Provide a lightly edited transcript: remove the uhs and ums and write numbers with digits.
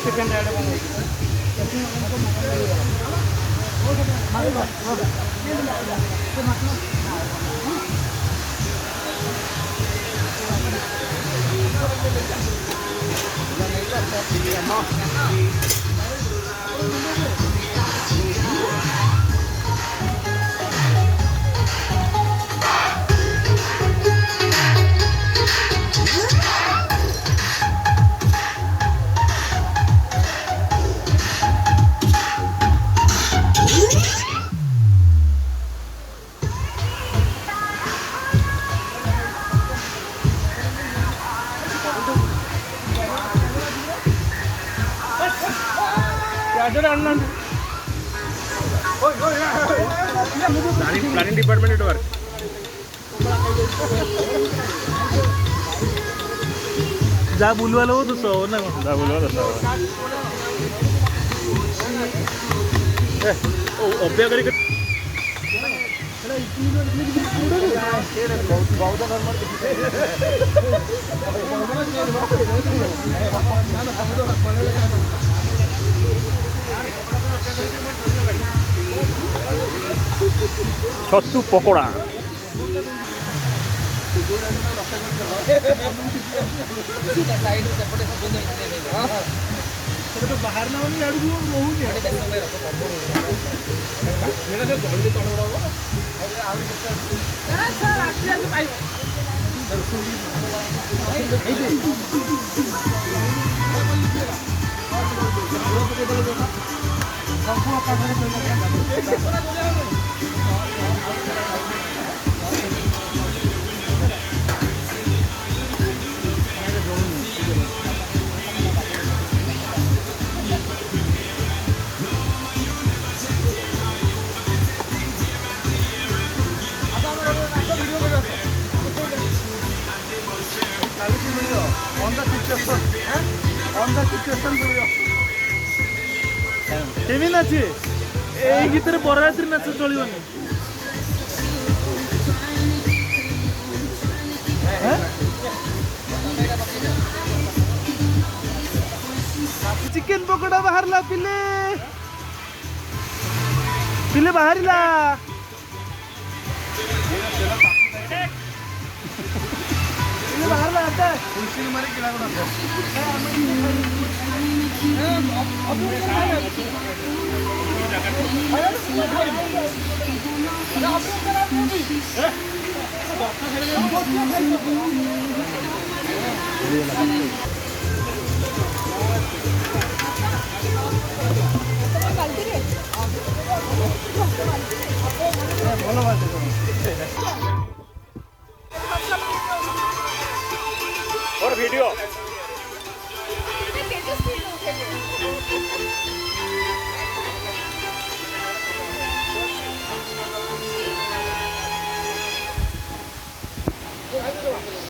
second ଆଡ଼େ planning department work जा बुलवायला हो तसं हो ना जा बोलवा तसा अभ्या करी छतु पकोड़ा बाहर ना केमी नाचे এই গীতের বরযাত্রী নাচ চলিবনি चिकेन पकोड़ा बाहरला पिले पिले बाहरला पिले बाहरला आता फुलसिल मारी केला और वीडियो